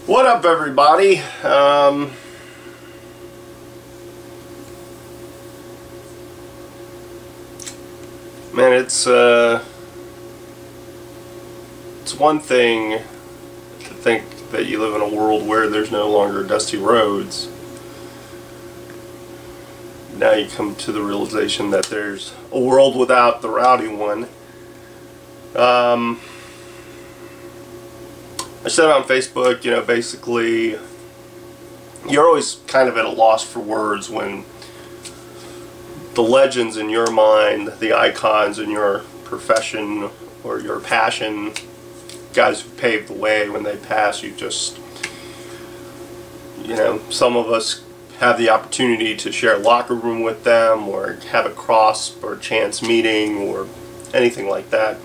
What up, everybody? Man, it's one thing to think that you live in a world where there's no longer dusty roads. Now you come to the realization that there's a world without the rowdy one. I said on Facebook, basically, you're always kind of at a loss for words when the legends in your mind, the icons in your profession or your passion, guys who paved the way, when they pass, you just, some of us have the opportunity to share a locker room with them or have a cross or chance meeting or anything like that.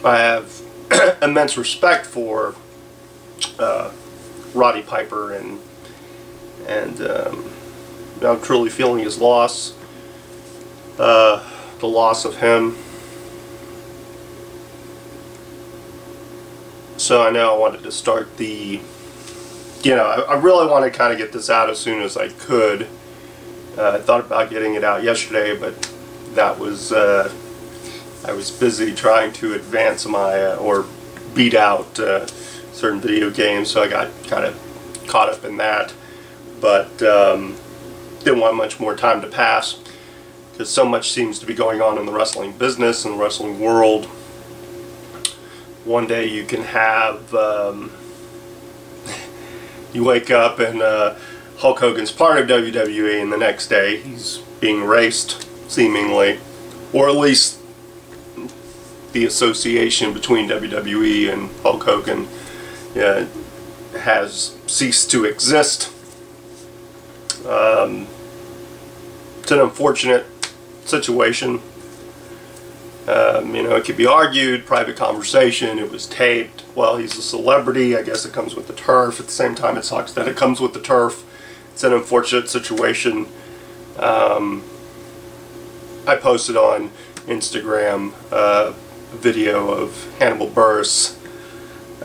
I have immense respect for Roddy Piper, and I'm truly feeling his loss, the loss of him. So I know I wanted to start the, I really want to kind of get this out as soon as I could. I thought about getting it out yesterday, but that was I was busy trying to advance my or beat out certain video games, so I got kind of caught up in that. But didn't want much more time to pass because so much seems to be going on in the wrestling business and the wrestling world. One day you can have you wake up and Hulk Hogan's part of WWE, and the next day he's being erased, seemingly, or at least the association between WWE and Hulk Hogan has ceased to exist. It's an unfortunate situation. It could be argued, private conversation, it was taped. Well, he's a celebrity, I guess it comes with the turf. At the same time, it sucks that it comes with the turf. It's an unfortunate situation. I posted on Instagram a video of Hannibal Buress. He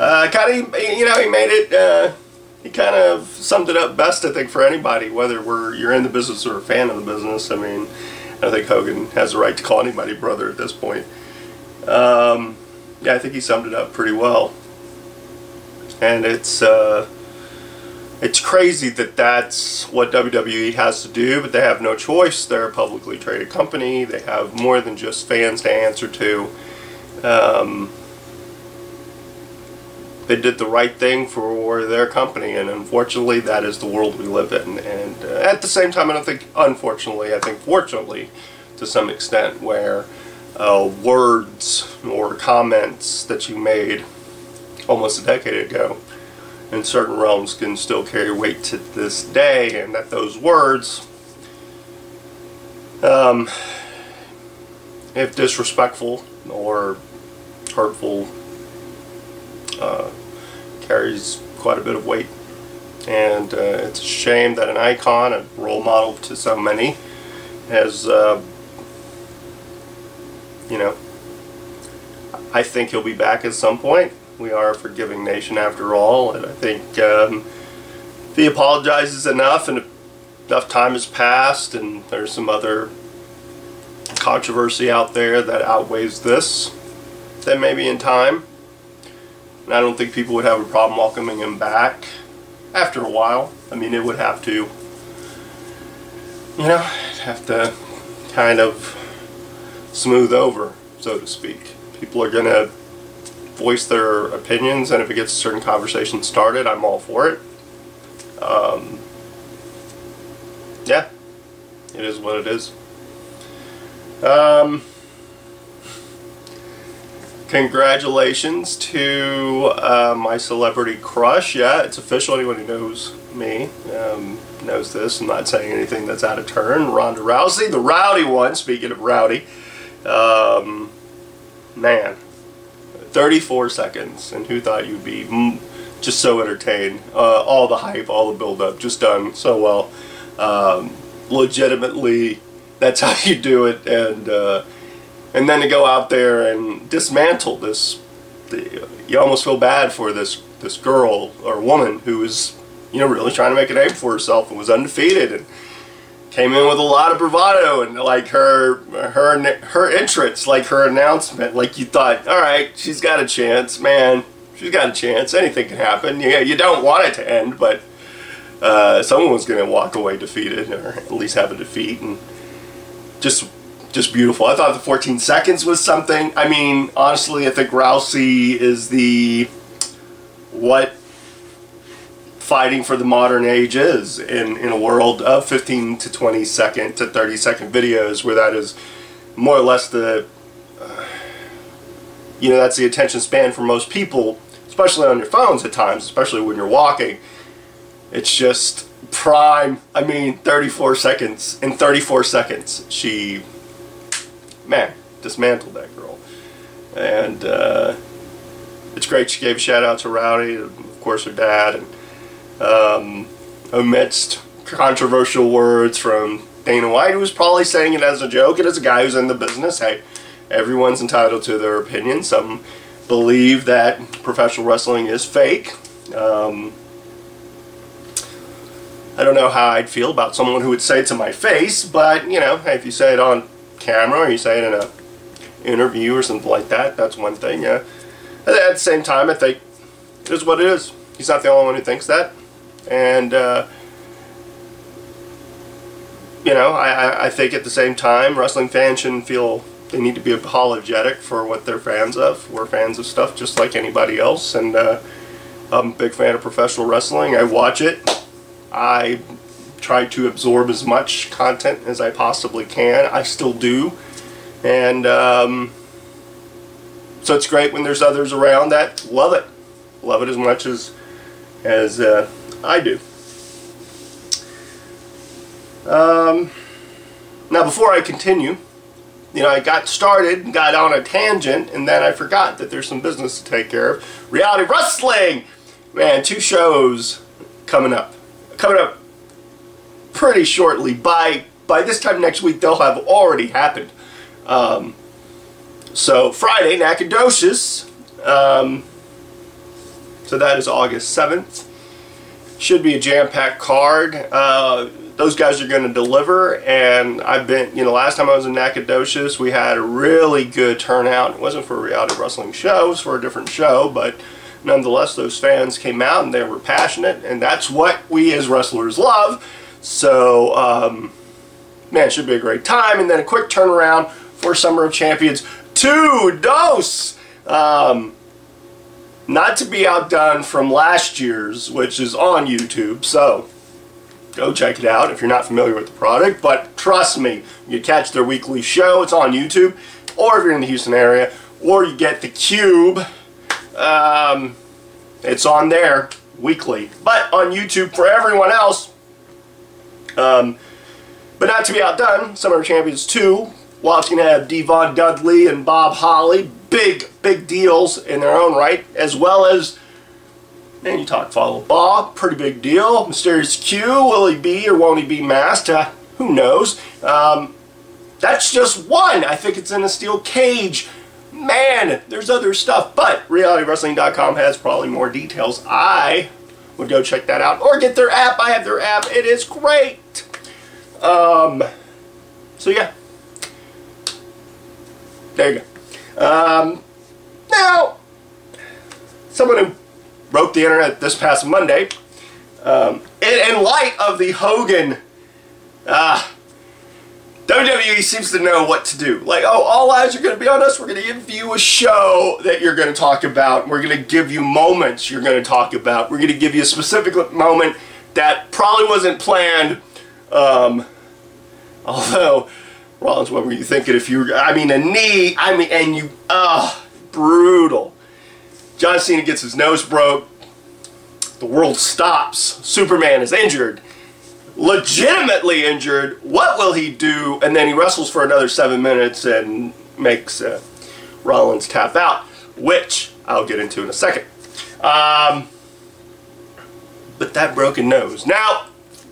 made it, he kind of summed it up best, I think, for anybody, whether you're in the business or a fan of the business. I mean, I think Hogan has the right to call anybody brother at this point. Yeah, I think he summed it up pretty well. And it's crazy that that's what WWE has to do, but they have no choice. They're a publicly traded company. They have more than just fans to answer to. They did the right thing for their company, and unfortunately that is the world we live in. And at the same time, I don't think unfortunately, I think fortunately to some extent, where words or comments that you made almost a decade ago in certain realms can still carry weight to this day, and that those words, if disrespectful or hurtful, carries quite a bit of weight. And it's a shame that an icon, a role model to so many, has I think he'll be back at some point. We are a forgiving nation after all, and I think if he apologizes enough and enough time has passed and there's some other controversy out there that outweighs this, then maybe in time. And I don't think people would have a problem welcoming him back after a while. I mean, it would have to, have to kind of smooth over, so to speak. People are going to voice their opinions, and if it gets a certain conversation started, I'm all for it. Yeah, it is what it is. Congratulations to my celebrity crush. Yeah, it's official. Anyone who knows me knows this. I'm not saying anything that's out of turn. Ronda Rousey, the rowdy one, speaking of rowdy. Man, 34 seconds, and who thought you'd be just so entertained? All the hype, all the build-up, just done so well. Legitimately, that's how you do it, and And then to go out there and dismantle this, you almost feel bad for this girl or woman who was, you know, really trying to make a name for herself and was undefeated and came in with a lot of bravado, and like her entrance, like her announcement, like you thought, all right, she's got a chance, man. She's got a chance. Anything can happen. Yeah, you don't want it to end, but someone was going to walk away defeated, or at least have a defeat, and just beautiful. I thought the 14 seconds was something. I mean, honestly, I think Rousey is what fighting for the modern age is in a world of 15 to 20 second to 30 second videos, where that is more or less the you know, that's the attention span for most people, especially on your phones at times, especially when you're walking. It's just prime. I mean, 34 seconds. In 34 seconds, she, man, dismantled that girl. And it's great. She gave a shout out to Rowdy, of course her dad, and amidst controversial words from Dana White, who was probably saying it as a joke, and as a guy who's in the business, hey, everyone's entitled to their opinion. Some believe that professional wrestling is fake. I don't know how I'd feel about someone who would say it to my face, but, you know, hey, if you say it on camera or you say it in an interview or something like that, that's one thing, yeah. At the same time, I think it is what it is. He's not the only one who thinks that. And, you know, I think at the same time, wrestling fans shouldn't feel they need to be apologetic for what they're fans of. We're fans of stuff just like anybody else. And I'm a big fan of professional wrestling. I watch it. I try to absorb as much content as I possibly can. I still do. And so it's great when there's others around that love it. Love it as much as I do. Now, before I continue, you know, I got started, got on a tangent, and then I forgot that there's some business to take care of. Reality Wrestling! Man, 2 shows coming up. Coming up pretty shortly. By this time next week, they'll have already happened. So, Friday, Nacogdoches. So that is August 7th. Should be a jam-packed card. Those guys are going to deliver, and I've been, you know, last time I was in Nacogdoches, we had a really good turnout. It wasn't for a reality wrestling show, it was for a different show, but nonetheless, those fans came out and they were passionate, and that's what we as wrestlers love. So, man, it should be a great time. And then a quick turnaround for Summer of Champions 2 Dos. Not to be outdone from last year's, which is on YouTube, so go check it out if you're not familiar with the product. But trust me, you catch their weekly show, it's on YouTube, or if you're in the Houston area, or you get the Cube, it's on there weekly. But on YouTube for everyone else, but not to be outdone, Summer of Champions 2, Walt's going to have Devon Dudley and Bob Holly, big deals in their own right, as well as, man, you talk Follow Bob, pretty big deal. Mysterious Q, will he be or won't he be masked? Who knows? That's just one. I think it's in a steel cage. Man, there's other stuff, but realitywrestling.com has probably more details. I would go check that out, or get their app. I have their app. It is great. So yeah. There you go. Now, someone who broke the internet this past Monday, in light of the Hogan, WWE seems to know what to do. Like, oh, all eyes are going to be on us. We're going to give you a show that you're going to talk about. We're going to give you moments you're going to talk about. We're going to give you a specific moment that probably wasn't planned. Although, Rollins, what were you thinking if you were, I mean, a knee, I mean, and you, brutal. John Cena gets his nose broke. The world stops. Superman is injured. Legitimately injured. What will he do? And then he wrestles for another 7 minutes and makes Rollins tap out, which I'll get into in a second. But that broken nose. Now,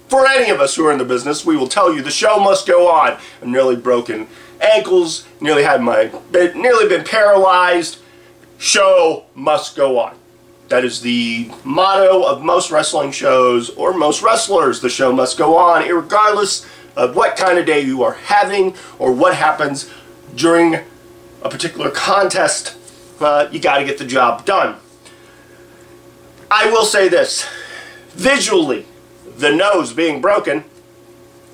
for any of us who are in the business, we will tell you the show must go on. A nearly broken ankles, nearly been paralyzed. Show must go on. That is the motto of most wrestling shows, or most wrestlers. The show must go on, regardless of what kind of day you are having or what happens during a particular contest. You got to get the job done. I will say this. Visually, the nose being broken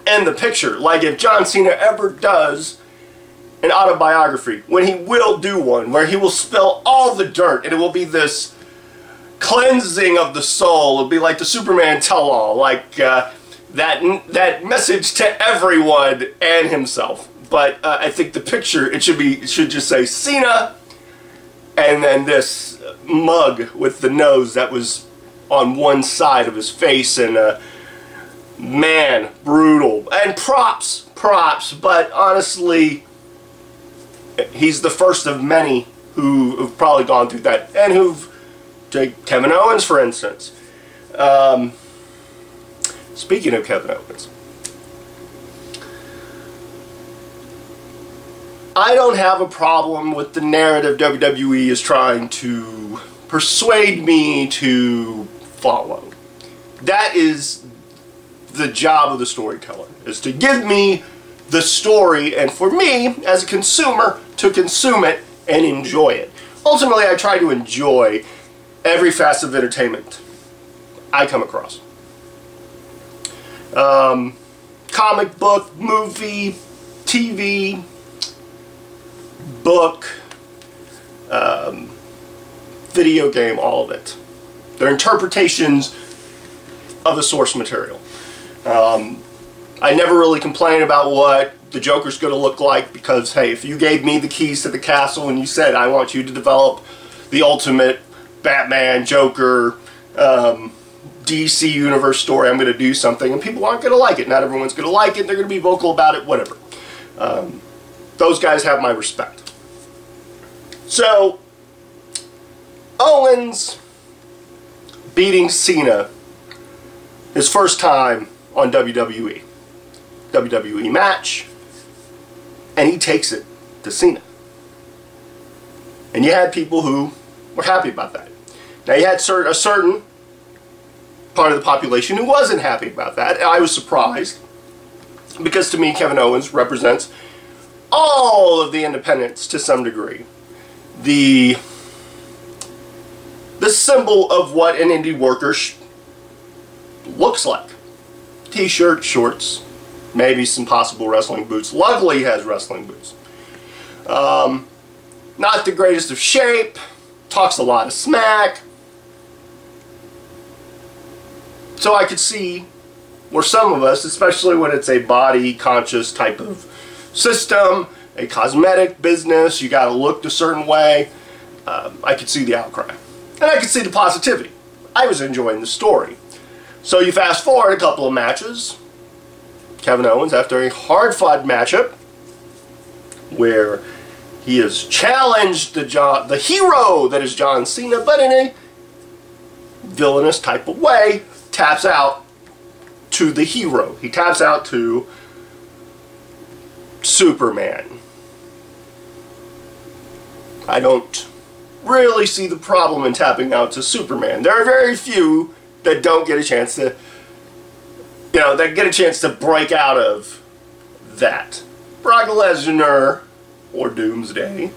and the picture, like if John Cena ever does an autobiography, when he will do one, where he will spill all the dirt, and it will be this cleansing of the soul. It'll be like the Superman tell-all, like that message to everyone and himself. But I think the picture, it should just say Cena, and then this mug with the nose that was on one side of his face, and man, brutal. And props, but honestly, he's the first of many who've probably gone through that, and who've, take Kevin Owens for instance. Speaking of Kevin Owens, I don't have a problem with the narrative WWE is trying to persuade me to follow. That is the job of the storyteller, is to give me the story, and for me, as a consumer, to consume it and enjoy it. Ultimately, I try to enjoy every facet of entertainment I come across. Comic book, movie, TV, book, video game, all of it. They're interpretations of the source material. I never really complain about what the Joker's going to look like, because, hey, if you gave me the keys to the castle and you said, I want you to develop the ultimate Batman, Joker, DC Universe story, I'm going to do something, and people aren't going to like it. Not everyone's going to like it. They're going to be vocal about it, whatever. Those guys have my respect. So, Owens beating Cena, his first time on WWE match, and he takes it to Cena. And you had people who were happy about that. Now you had a certain part of the population who wasn't happy about that, and I was surprised, because to me Kevin Owens represents all of the independents to some degree. The symbol of what an indie worker looks like. T-shirt, shorts, maybe some possible wrestling boots. Luckily he has wrestling boots. Not the greatest of shape, talks a lot of smack. So I could see where some of us, especially when it's a body-conscious type of system, a cosmetic business, you gotta look a certain way, I could see the outcry. And I could see the positivity. I was enjoying the story. So you fast forward a couple of matches, Kevin Owens, after a hard-fought matchup, where he has challenged the hero that is John Cena, but in a villainous type of way, taps out to the hero. He taps out to Superman. I don't really see the problem in tapping out to Superman. There are very few that don't get a chance to, that get a chance to break out of that. Brock Lesnar or Doomsday,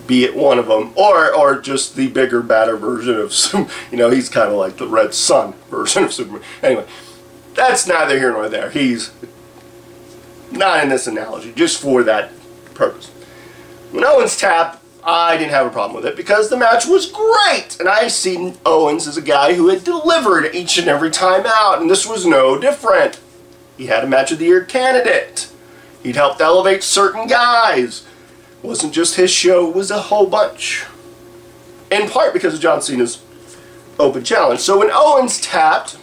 be it one of them, or just the bigger, badder version of, he's kind of like the Red Sun version of Superman. Anyway, that's neither here nor there. He's not in this analogy, just for that purpose. When Owens tapped, I didn't have a problem with it, because the match was great, and I seen Owens as a guy who had delivered each and every time out, and this was no different. He had a Match of the Year candidate. He'd helped elevate certain guys. It wasn't just his show, it was a whole bunch. In part because of John Cena's open challenge. So when Owens tapped,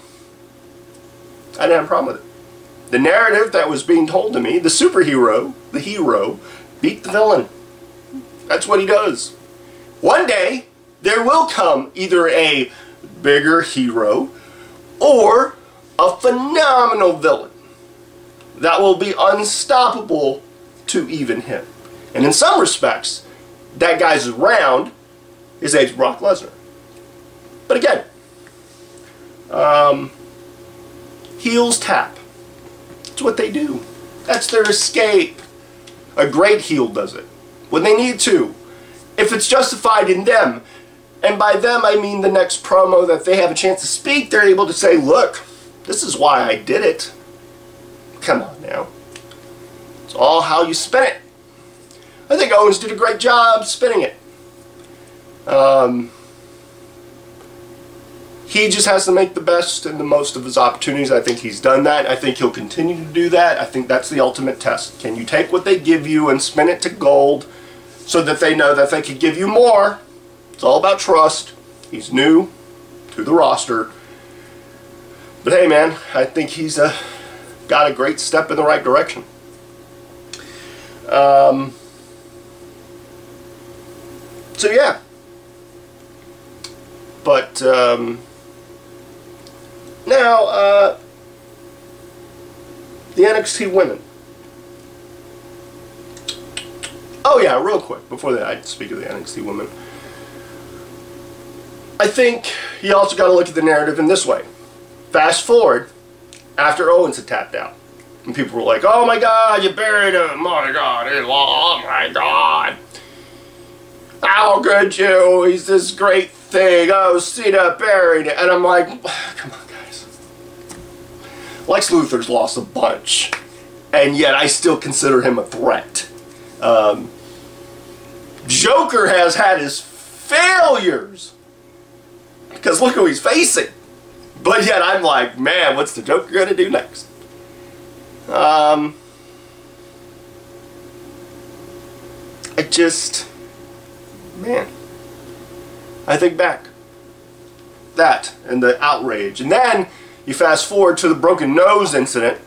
I didn't have a problem with it. The narrative that was being told to me, the superhero, the hero, beat the villain. That's what he does. One day, there will come either a bigger hero or a phenomenal villain that will be unstoppable to even him. And in some respects, that guy's around his age of Brock Lesnar. But again, heels tap. That's what they do. That's their escape. A great heel does it when they need to, if it's justified in them. And by them, I mean the next promo that they have a chance to speak, they're able to say, look, this is why I did it. Come on now. It's all how you spin it. I think Owens did a great job spinning it. He just has to make the best and the most of his opportunities. I think he's done that. I think he'll continue to do that. I think that's the ultimate test. Can you take what they give you and spin it to gold so that they know that they could give you more? It's all about trust. He's new to the roster. But hey, man, I think he's got a great step in the right direction. So yeah. But now the NXT women. Oh yeah, real quick before that, I speak of the NXT women. I think you also got to look at the narrative in this way. Fast forward after Owens had tapped out, and people were like, "Oh my God, you buried him! Oh my God, oh my God! How could you? He's this great thing. Oh, Cena buried it." And I'm like, come on, guys. Lex Luthor's lost a bunch, and yet I still consider him a threat. Joker has had his failures, because look who he's facing. But yet I'm like, man, what's the Joker going to do next? I just, man, I think back. That and the outrage. And then you fast forward to the broken nose incident.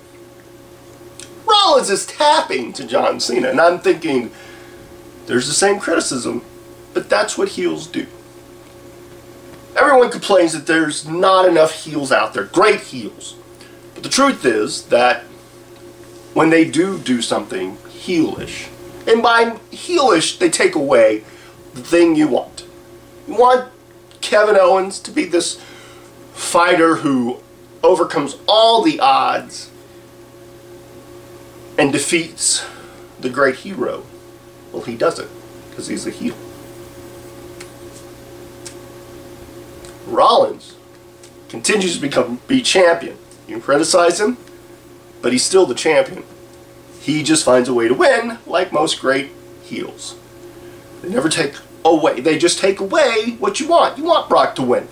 Rollins is tapping to John Cena. And I'm thinking, there's the same criticism, but that's what heels do. Everyone complains that there's not enough heels out there, great heels. But the truth is that when they do something heelish, and by heelish, they take away the thing you want. You want Kevin Owens to be this fighter who overcomes all the odds and defeats the great hero. Well, he doesn't, because he's a heel. Rollins continues to be champion. You can criticize him, but he's still the champion. He just finds a way to win, like most great heels. They never take away. They just take away what you want. You want Brock to win.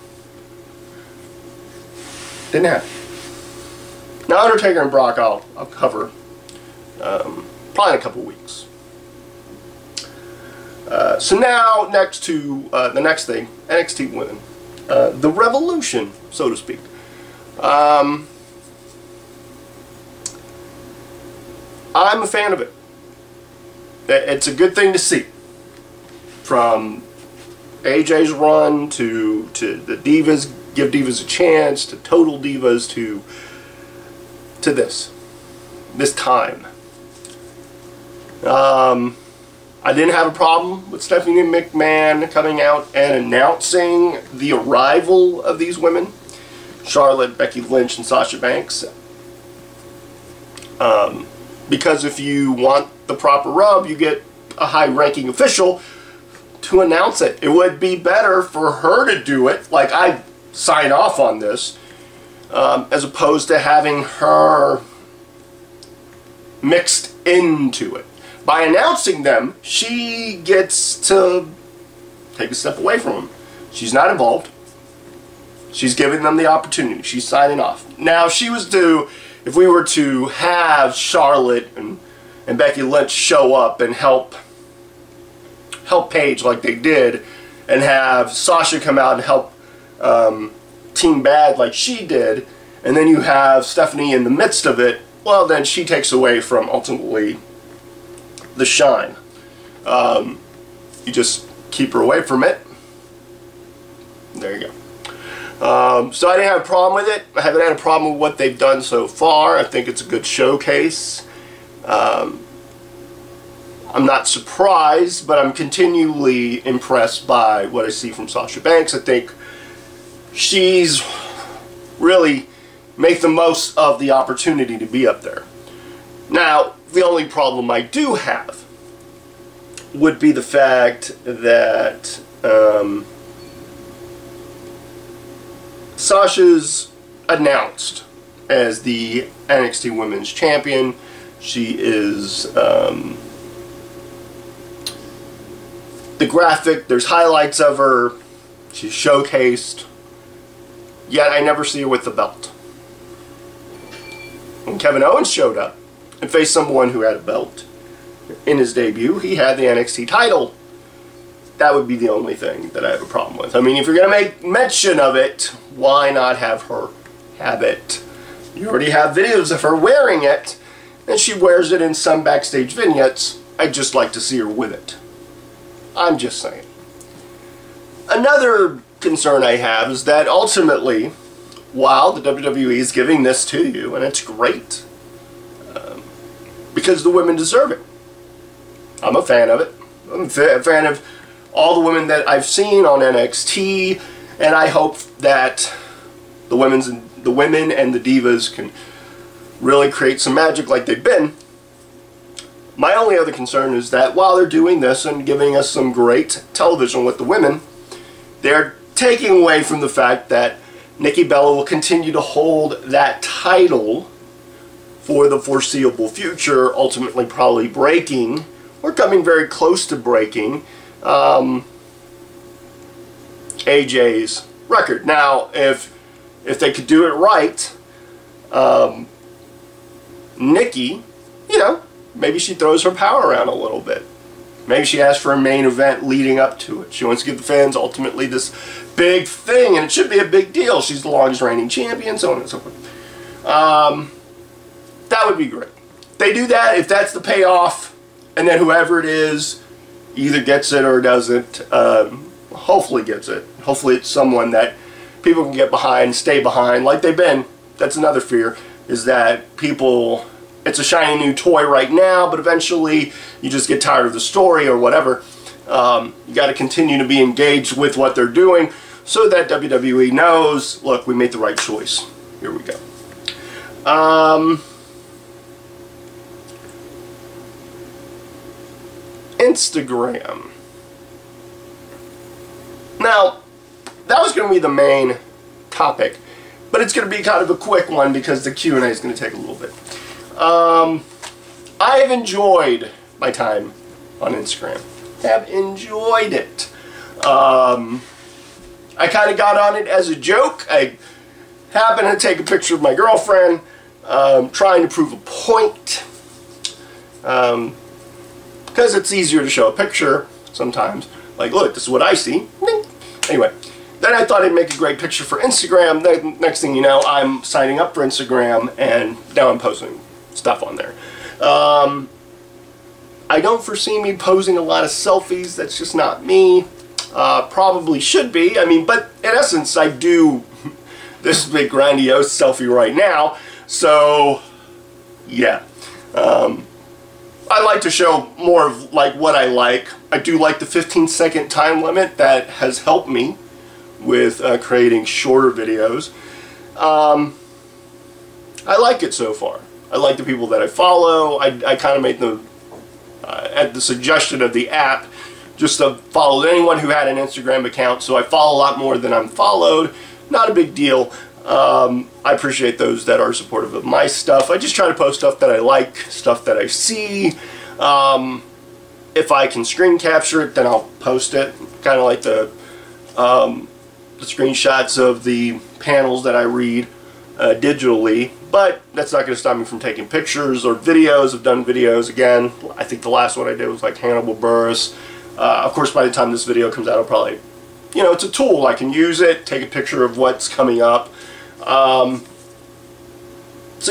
Didn't happen. Now, Undertaker and Brock, I'll cover probably in a couple weeks. So now, next to the next thing, NXT women. The revolution, so to speak. I'm a fan of it. It's a good thing to see. From AJ's run to the Divas, give Divas a chance, to Total Divas, to this time. I didn't have a problem with Stephanie McMahon coming out and announcing the arrival of these women. Charlotte, Becky Lynch, and Sasha Banks. Because if you want the proper rub, you get a high-ranking official to announce it. It would be better for her to do it, like I sign off on this, as opposed to having her mixed into it. By announcing them, she gets to take a step away from them. She's not involved. She's giving them the opportunity. She's signing off. Now, if we were to have Charlotte and Becky Lynch show up and help Paige like they did, and have Sasha come out and help Team Bad like she did, and then you have Stephanie in the midst of it, well, then she takes away from, ultimately, the shine. You just keep her away from it. There you go. So I didn't have a problem with it. I haven't had a problem with what they've done so far. I think it's a good showcase. I'm not surprised, but I'm continually impressed by what I see from Sasha Banks. I think she's really make the most of the opportunity to be up there. Now, the only problem I do have would be the fact that Sasha's announced as the NXT Women's Champion. She is the graphic, there's highlights of her, she's showcased, yet I never see her with the belt. When Kevin Owens showed up and faced someone who had a belt in his debut, he had the NXT title. That would be the only thing that I have a problem with. I mean, if you're going to make mention of it, why not have her have it? You already have videos of her wearing it, and she wears it in some backstage vignettes. I'd just like to see her with it. I'm just saying. Another concern I have is that ultimately, while the WWE is giving this to you, and it's great, because the women deserve it. I'm a fan of it. I'm a fan of all the women that I've seen on NXT, and I hope that the women and the divas can really create some magic like they've been. My only other concern is that while they're doing this and giving us some great television with the women, they're taking away from the fact that Nikki Bella will continue to hold that title for the foreseeable future, ultimately probably breaking, or coming very close to breaking, AJ's record. Now, if they could do it right, Nikki, you know, maybe she throws her power around a little bit. Maybe she asks for a main event leading up to it. She wants to give the fans ultimately this big thing, and it should be a big deal. She's the longest reigning champion, so on and so forth. That would be great. If they do that, if that's the payoff, and then whoever it is either gets it or doesn't, hopefully gets it. Hopefully it's someone that people can get behind, stay behind, like they've been. That's another fear, is that people, it's a shiny new toy right now, but eventually you just get tired of the story or whatever. You got to continue to be engaged with what they're doing so that WWE knows, look, we made the right choice. Here we go. Instagram. Now, that was going to be the main topic, but it's going to be kind of a quick one because the Q&A is going to take a little bit. I have enjoyed my time on Instagram. Have enjoyed it. I kind of got on it as a joke. I happened to take a picture of my girlfriend, trying to prove a point. Because it's easier to show a picture sometimes. Like, look, this is what I see. Anyway, then I thought I'd make a great picture for Instagram. Then, next thing you know, I'm signing up for Instagram, and now I'm posting stuff on there. I don't foresee me posing a lot of selfies. That's just not me. Probably should be. I mean, but in essence, I do this big grandiose selfie right now. So, yeah. I like to show more of like what I like. I do like the 15-second time limit. That has helped me with creating shorter videos. I like it so far. I like the people that I follow. I kind of made the, at the suggestion of the app, just to follow anyone who had an Instagram account. So I follow a lot more than I'm followed. Not a big deal. I appreciate those that are supportive of my stuff. I just try to post stuff that I like, stuff that I see. If I can screen capture it, then I'll post it. Kind of like the screenshots of the panels that I read digitally. But that's not going to stop me from taking pictures or videos. I've done videos again. I think the last one I did was like Hannibal Buress. Of course, by the time this video comes out, I'll probably, you know, it's a tool. I can use it, take a picture of what's coming up. So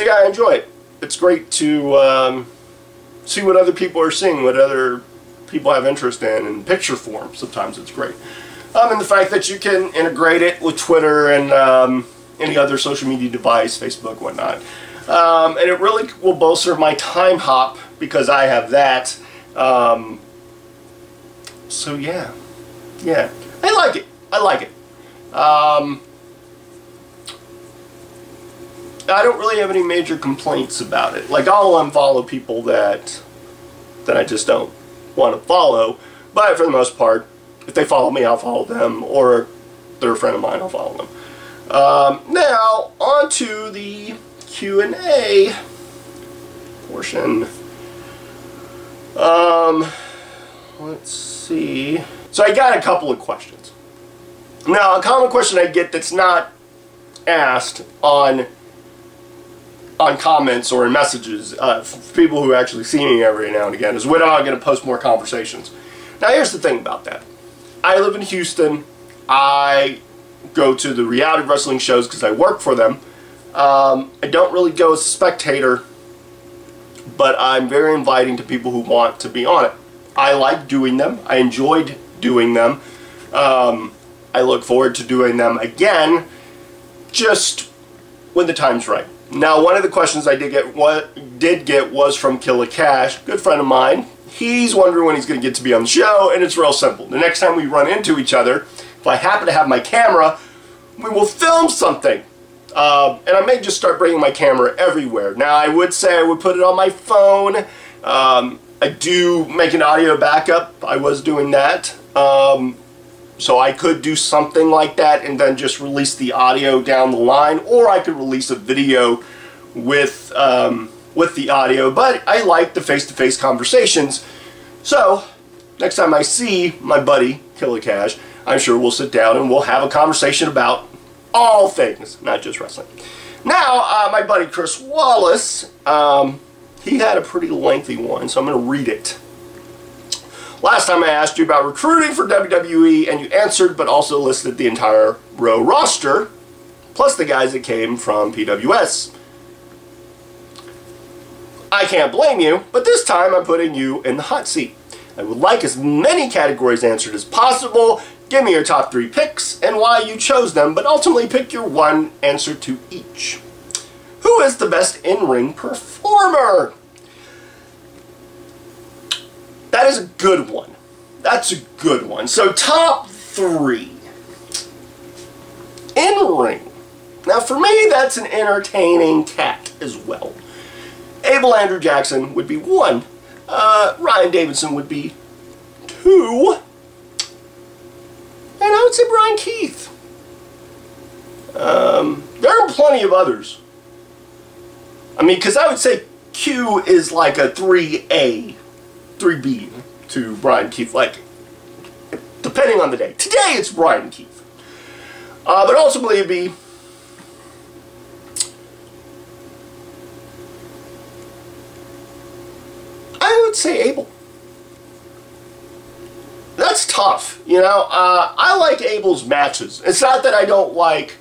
yeah, I enjoy it. It's great to see what other people are seeing, what other people have interest in picture form. Sometimes it's great. And the fact that you can integrate it with Twitter and any other social media device, Facebook, whatnot. And it really will bolster my time hop because I have that. So yeah, I like it. I like it. I don't really have any major complaints about it. Like, I'll unfollow people that I just don't want to follow, but for the most part, if they follow me, I'll follow them, or if they're a friend of mine, I'll follow them. Now, on to the Q&A portion. Let's see. So I got a couple of questions. Now, a common question I get that's not asked on comments or in messages, people who actually see me every now and again, is when am I going to post more conversations? Now, here's the thing about that. I live in Houston. I go to the reality wrestling shows because I work for them. I don't really go as a spectator, but I'm very inviting to people who want to be on it. I like doing them. I enjoyed doing them. I look forward to doing them again, just when the time's right. Now, one of the questions I did get was from Killer Cash, good friend of mine. He's wondering when he's going to get to be on the show, and it's real simple. The next time we run into each other, if I happen to have my camera, we will film something. And I may just start bringing my camera everywhere. Now, I would say I would put it on my phone. I do make an audio backup. I was doing that. So I could do something like that and then just release the audio down the line, or I could release a video with the audio. But I like the face-to-face conversations. So next time I see my buddy Killer Cash, I'm sure we'll sit down and we'll have a conversation about all things, not just wrestling. Now, my buddy Chris Wallace, he had a pretty lengthy one, so I'm going to read it. Last time I asked you about recruiting for WWE, and you answered, but also listed the entire Raw roster, plus the guys that came from PWS. I can't blame you, but this time I'm putting you in the hot seat. I would like as many categories answered as possible. Give me your top 3 picks and why you chose them, but ultimately pick your one answer to each. Who is the best in-ring performer? That is a good one. That's a good one. So, top 3. In-ring. Now, for me, that's an entertaining cat as well. Abel Andrew Jackson would be 1. Ryan Davidson would be 2. And I would say Brian Keith. There are plenty of others. I mean, because I would say Q is like a 3A, 3B to Brian Keith, like, depending on the day. Today it's Brian Keith. But ultimately it'd be I would say Abel. That's tough, you know. I like Abel's matches. It's not that I don't like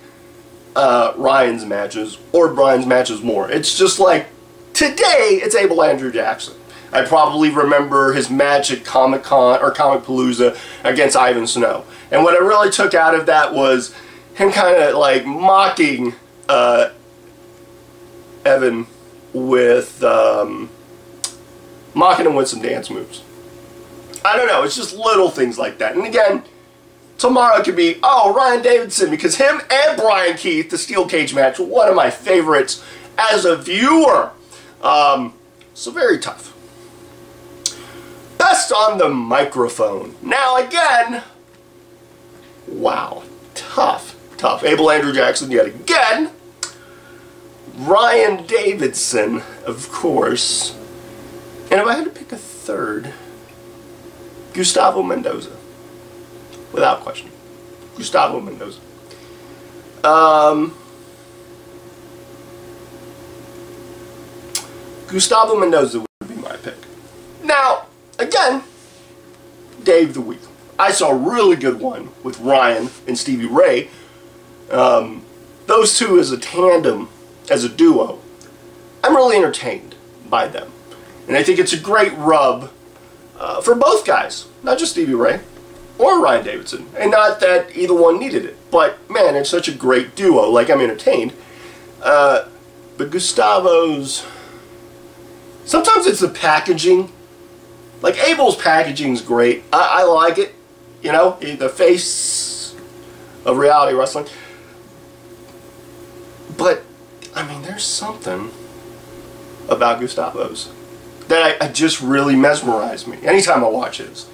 Ryan's matches or Brian's matches more. It's just like, today it's Abel Andrew Jackson. I probably remember his match at Comic-Con or Comic-Palooza against Ivan Snow. And what I really took out of that was him kind of like mocking Evan with mocking him with some dance moves. I don't know, it's just little things like that. And again, tomorrow could be, oh, Ryan Davidson, because him and Brian Keith, the steel cage match, were one of my favorites as a viewer. So very tough. Best on the microphone. Now again, wow, tough, tough. Abel Andrew Jackson yet again. Ryan Davidson, of course. And if I had to pick a third, Gustavo Mendoza. Without question. Gustavo Mendoza. Gustavo Mendoza would be my pick. Now, again, Dave the Week. I saw a really good one with Ryan and Stevie Ray. Those two as a tandem, as a duo, I'm really entertained by them. And I think it's a great rub for both guys, not just Stevie Ray or Ryan Davidson. And not that either one needed it, but man, it's such a great duo. Like, I'm entertained. But Gustavo's, sometimes it's the packaging Like, Abel's packaging's great. I like it. You know, the face of reality wrestling. But, I mean, there's something about Gustavo's that I just really mesmerized me anytime I watch his.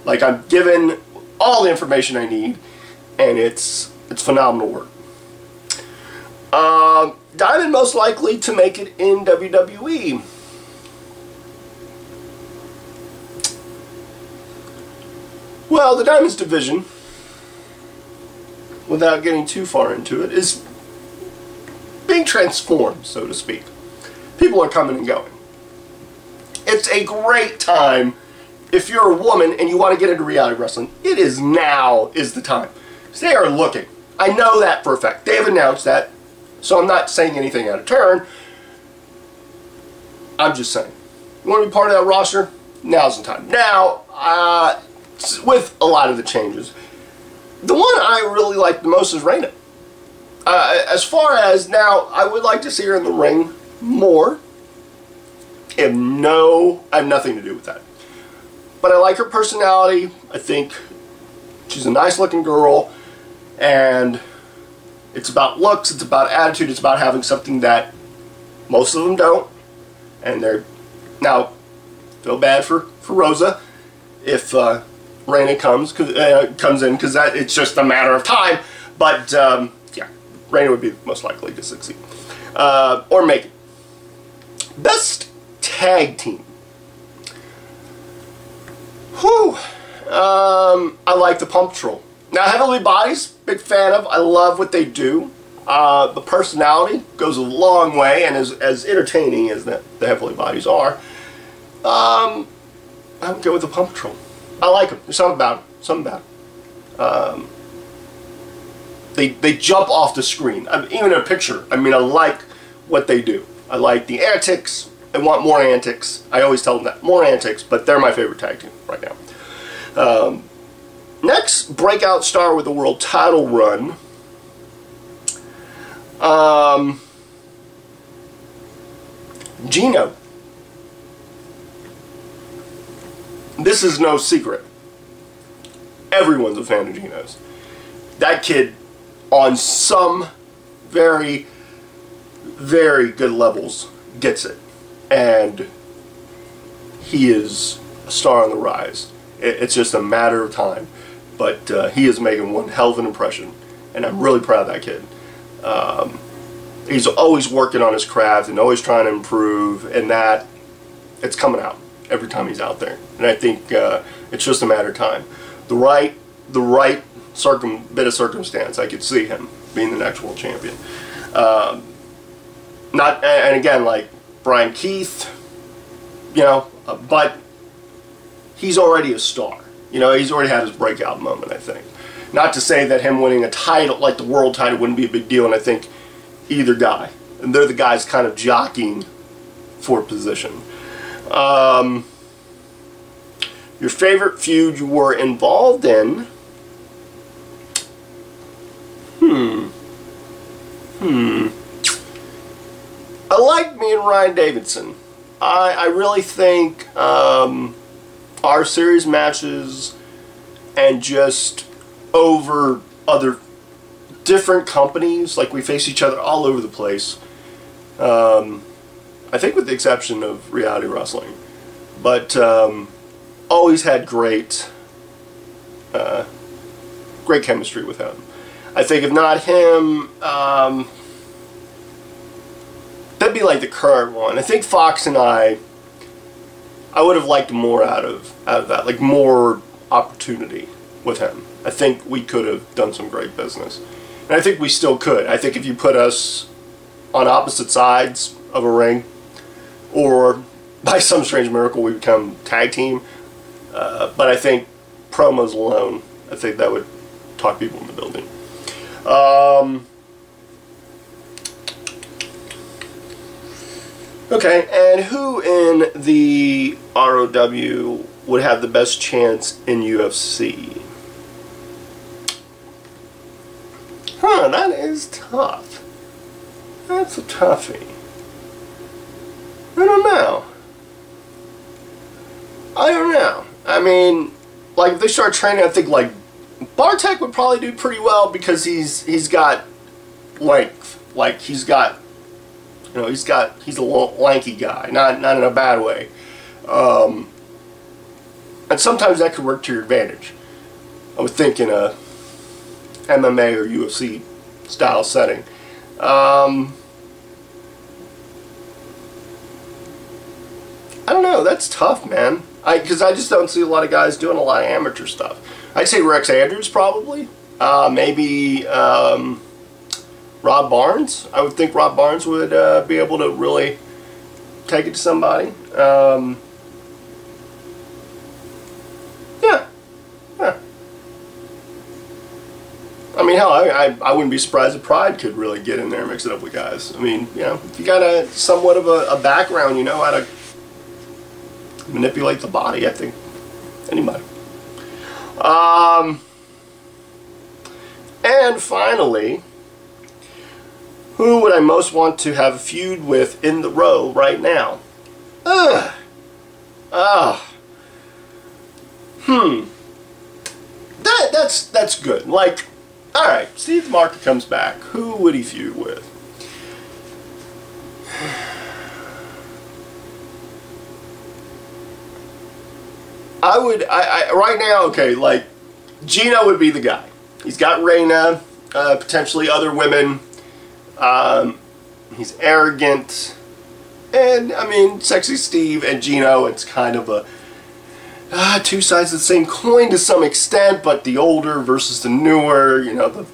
Like, I'm given all the information I need, and it's phenomenal work. Diamond most likely to make it in WWE. Well, the Diamonds division, without getting too far into it, is being transformed, so to speak. People are coming and going. It's a great time if you're a woman and you want to get into reality wrestling. It is now is the time. So they are looking. I know that for a fact. They've announced that, so I'm not saying anything out of turn. I'm just saying. You want to be part of that roster? Now's the time. Now, with a lot of the changes, the one I really like the most is Reina. As far as now, I would like to see her in the ring more. I have nothing to do with that. But I like her personality. I think she's a nice looking girl, and it's about looks, it's about attitude, it's about having something that most of them don't. And they're now feel bad for Rosa if Reina comes in, because it's just a matter of time. But yeah, Reina would be most likely to succeed or make it. Best tag team. Whew. I like the Pump Patrol. Now, Heavenly Bodies, big fan of. I love what they do. The personality goes a long way, and as entertaining as the Heavenly Bodies are, I would go with the Pump Patrol. I like them. There's something about them. Something about them. They jump off the screen. Even in a picture, I mean, I like what they do. I like the antics. I want more antics. I always tell them that. More antics, but they're my favorite tag team right now. Next, breakout star with the world title run. Gino. This is no secret. Everyone's a fan of Gino's. That kid, on some very, very good levels, gets it. And he is a star on the rise. It's just a matter of time. But he is making one hell of an impression. And I'm really proud of that kid. He's always working on his craft and always trying to improve. And that, it's coming out every time he's out there. And I think it's just a matter of time. The right bit of circumstance, I could see him being the next world champion. And again, like Brian Keith, you know, but he's already a star. You know, he's already had his breakout moment, I think. Not to say that him winning a title, like the world title, wouldn't be a big deal, and I think either guy. And they're the guys kind of jockeying for position. Your favorite feud you were involved in? I like me and Ryan Davidson. I really think our series matches and just over other different companies, like we face each other all over the place. I think with the exception of reality wrestling. But always had great chemistry with him. I think if not him, that'd be like the current one. I think Fox and I would have liked more out of that, like more opportunity with him. I think we could have done some great business. And I think we still could. I think if you put us on opposite sides of a ring, or by some strange miracle we become tag team, but I think promos alone, I think that would talk people in the building. Okay, and who in the ROW would have the best chance in UFC? That is tough. That's a toughie. I don't know. I don't know. I mean, like, if they start training, I think, like, Bartek would probably do pretty well because he's got length. Like, he's got, you know, he's a lanky guy, not in a bad way. And sometimes that could work to your advantage. I would think in a MMA or UFC style setting. I don't know. That's tough, man. Because I just don't see a lot of guys doing a lot of amateur stuff. I'd say Rex Andrews probably. Maybe Rob Barnes. I would think Rob Barnes would be able to really take it to somebody. Yeah. I mean, hell, I wouldn't be surprised if Pride could really get in there and mix it up with guys. I mean, you know, if you got somewhat of a background, you know how to manipulate the body, I think anybody. And finally, who would I most want to have a feud with in the row right now? That's good. Like, alright, Steve Marker comes back. Who would he feud with? Right now, okay, like, Gino would be the guy. He's got Reina, potentially other women. He's arrogant. And, I mean, Sexy Steve and Gino, it's kind of a two sides of the same coin to some extent, but the older versus the newer, you know,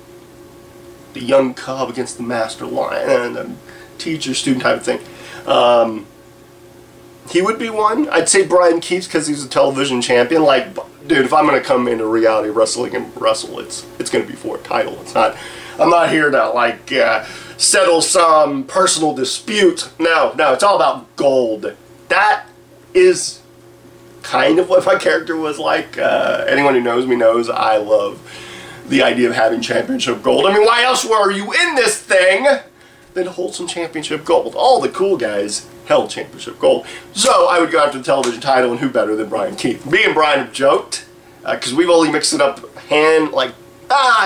the young cub against the master lion, and the teacher-student type of thing. He would be one. I'd say Brian Keith because he's a television champion. Like, dude, if I'm going to come into reality wrestling and wrestle, it's going to be for a title. It's not. I'm not here to like settle some personal dispute. No, it's all about gold. That is kind of what my character was like. Anyone who knows me knows I love the idea of having championship gold. I mean, why else were you in this thing than to hold some championship gold? All the cool guys held championship gold. So I would go after the television title, and who better than Brian Keith? Me and Brian have joked, because we've only mixed it up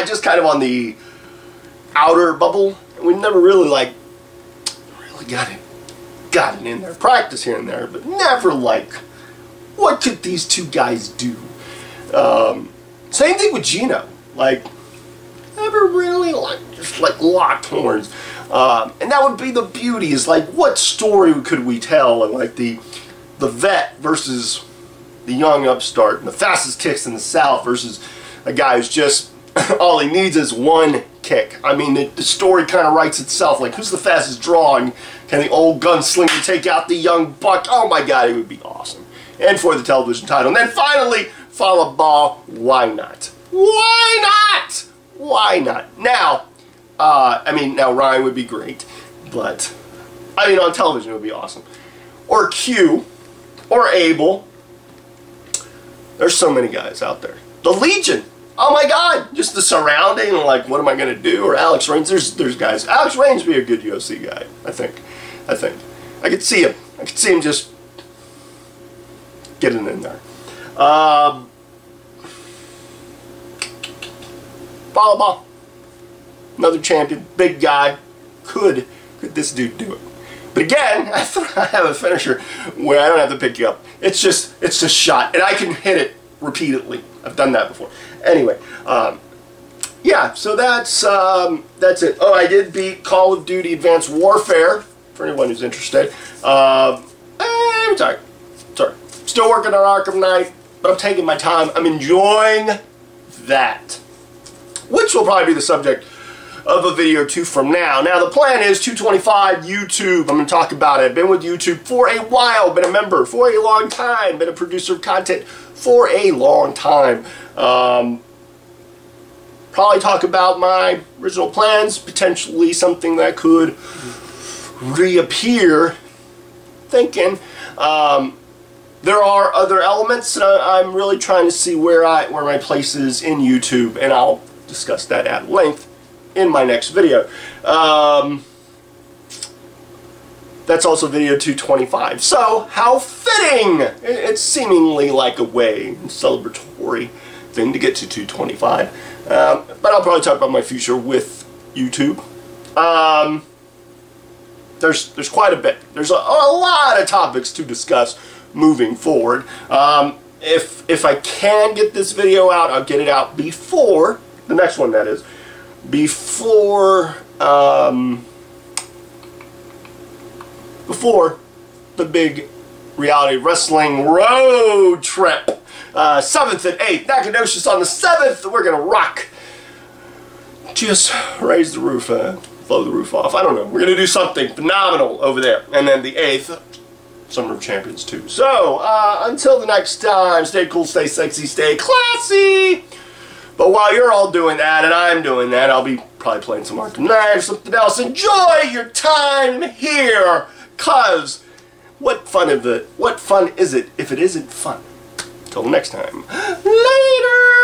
just kind of on the outer bubble. We've never really got it in there. Practice here and there, but never like, what could these two guys do? Same thing with Gino. Like, never really locked horns. And that would be the beauty, is like, what story could we tell? And like the vet versus the young upstart, and the fastest kicks in the South versus a guy who's just all he needs is one kick. I mean, the story kind of writes itself. Like, who's the fastest draw, and can the old gunslinger take out the young buck? Oh my God, it would be awesome. And for the television title. And then finally, Fallah Bahh. Why not? Why not? Why not? Now, now Ryan would be great, but, I mean, on television it would be awesome. Or Q, or Abel. There's so many guys out there. The Legion. Oh my God, just the surrounding, like, what am I going to do? Or Alex Reigns. There's guys. Alex Reigns would be a good UFC guy, I think. I could see him. I could see him just getting in there. Fallah Bahh. Another champion, big guy. Could this dude do it? But again, I have a finisher where I don't have to pick you up. It's just shot, and I can hit it repeatedly. I've done that before. Anyway, yeah. So that's it. Oh, I did beat Call of Duty Advanced Warfare for anyone who's interested. Sorry. Still working on Arkham Knight, but I'm taking my time. I'm enjoying that, which will probably be the subject of a video or two from now. Now, the plan is 225 YouTube. I'm going to talk about it. I've been with YouTube for a while. Been a member for a long time. Been a producer of content for a long time. Probably talk about my original plans. Potentially something that could reappear. Thinking. There are other elements, and I'm really trying to see where my place is in YouTube, and I'll discuss that at length in my next video. That That's also video 225. So, how fitting! It's seemingly like a way, celebratory thing to get to 225. But I'll probably talk about my future with YouTube. There's quite a bit. There's a lot of topics to discuss moving forward. If I can get this video out, I'll get it out before, the next one that is, before the big reality wrestling road trip. 7th and 8th, Nacogdoches on the 7th, we're gonna rock. Just raise the roof, blow the roof off. I don't know. We're gonna do something phenomenal over there. And then the 8th, Summer of Champions 2. So, until the next time, stay cool, stay sexy, stay classy. But while you're all doing that, and I'm doing that, I'll be probably playing some Arkham Knight or something else. Enjoy your time here, cause what fun is it if it isn't fun? Till next time. Later!